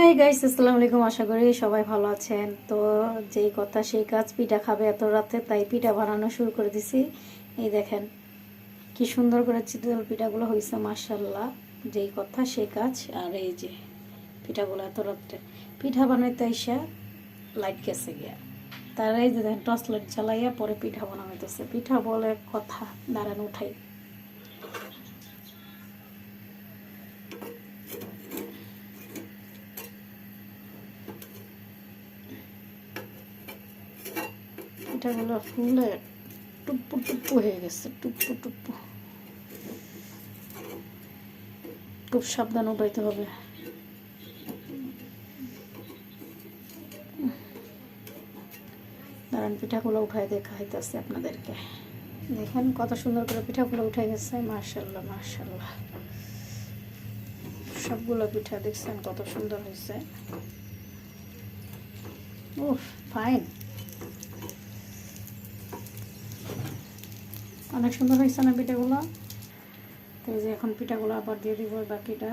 Hi guys, আসসালামু আলাইকুম। আশা করি সবাই ভালো আছেন। তো যেই কথা সেই কাজ, পিঠা খাবে এত রাতে, তাই পিঠা বানানো শুরু করে দিছি। এই দেখেন কি সুন্দর করে চিতল পিঠাগুলো হয়েছে, মাশাআল্লাহ। যেই কথা সেই কাজ। আর এই যে পিঠাগুলো এত রাত্রে পিঠা বানাইতে আইসা লাইট গেছে গিয়া, তার এই যে দেখেন টর্চ লাইট জ্বালাইয়া পরে পিঠা বানাইতেছে। পিঠা বলে কথা, দাঁড়ান উঠাই। পিঠাগুলো ফুলে টুপ্পু টুপ্পু হয়ে গেছে, টুপ্পু টুপ্পু। খুব সাবধান উঠাইতে হবে। দাঁড়ান, পিঠাগুলো উঠাই দেখাইতেছে আপনাদেরকে। দেখেন কত সুন্দর করে পিঠাগুলো উঠে গেছে, মাশাআল্লাহ মাশাআল্লাহ। সবগুলো পিঠা দেখছেন কত সুন্দর হয়েছে। উফ, ফাইন, অনেক সুন্দর হয়েছে না পিঠাগুলো। তো এই যে এখন পিঠাগুলো আবার দিয়ে দিব বাকিটা।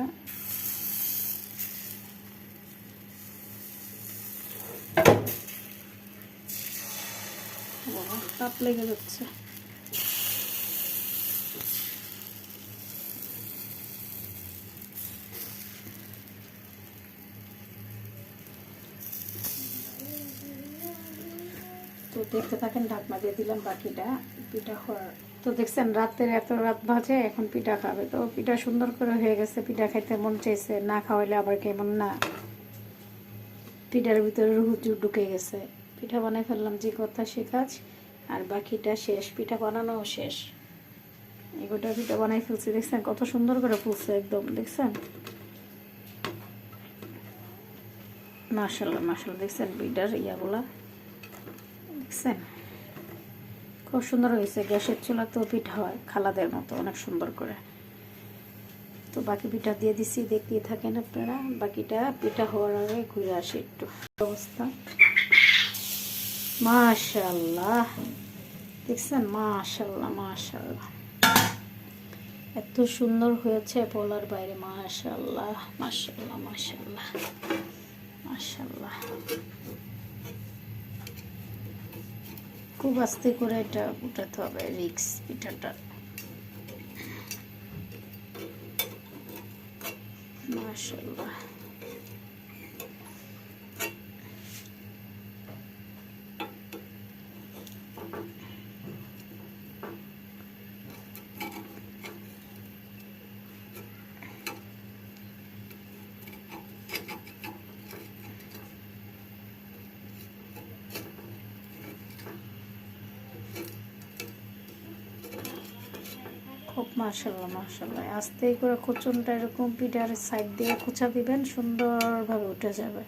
তাপ লেগে যাচ্ছে। তো দেখতে থাকেন, ঢাকনা দিয়ে দিলাম বাকিটা পিঠা হওয়ার। তো দেখছেন রাতের এত রাত বাজে, এখন পিঠা খাবে। তো পিঠা সুন্দর করে হয়ে গেছে। পিঠা খাইতে মন চাইছে, না খাওয়াইলে আবার কেমন না। পিঠার ভিতরে রুহু ঢুকে গেছে। পিঠা বানাই ফেললাম, যে কথা সে কাজ। আর বাকিটা শেষ, পিঠা বানানো শেষ। এগোটা পিঠা বানাই ফেলছি, দেখছেন কত সুন্দর করে ফুলছে একদম, দেখছেন মাশাআল্লাহ মাশাআল্লাহ। দেখছেন পিঠার ইয়াগুলা, দেখছেন খুব সুন্দর হয়েছে। গ্যাসের চুলা তো পিঠা হয় খালাদের মতো, অনেক সুন্দর করে। তো বাকি পিঠা দিয়ে দিছি, দেখতেই থাকেন আপনারা। বাকিটা পিঠা হওয়ার আগে ঘুরে আসি একটু। অবস্থা মাশাআল্লাহ, দেখছেন মাশাআল্লাহ মাশাআল্লাহ, এত সুন্দর হয়েছে বলার বাইরে। মাশাআল্লাহ মাশাআল্লাহ মাশাআল্লাহ মাশাআল্লাহ। খুব আস্তে করে এটা উঠাতে হবে, রিক্স পিঠাটা। মাশাআল্লাহ, খুব মাশাআল্লাহ মাশাআল্লাহ। আস্তে করে কুচনটা এরকম পিঠার সাইড দিয়ে কুচা দিবেন, সুন্দরভাবে উঠে যাবে।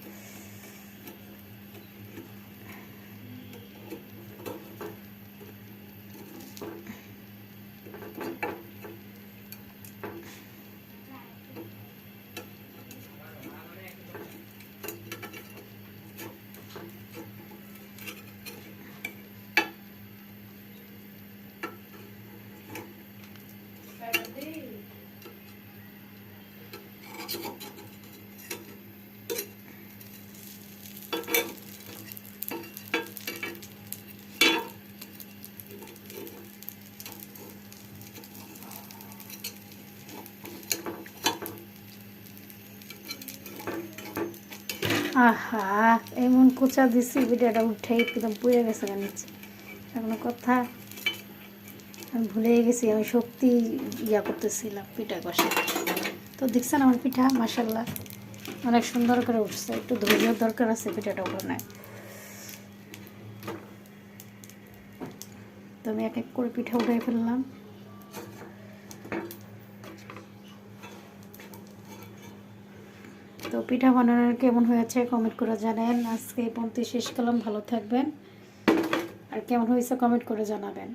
আহা, এমন কোচা দিছি, পিঠাটা উঠে একদম পুড়ে গেছে নিচে। এখনো কথা আমি ভুলে গেছি, আমি সত্যি ইয়া করতেছিলাম পিঠা কষে। তো দেখছেন আমার পিঠা মাশাআল্লাহ অনেক সুন্দর করে উঠছে। একটু ধৈর্যের দরকার আছে পিঠাটা ওখানে। তো আমি এক এক করে পিঠা উঠাই ফেললাম। তো পিঠা বানানোর কেমন হয়েছে কমেন্ট করে জানেন। আজকে এই পর্যন্ত শেষ করলাম, ভালো থাকবেন। আর কেমন হয়েছে কমেন্ট করে জানাবেন।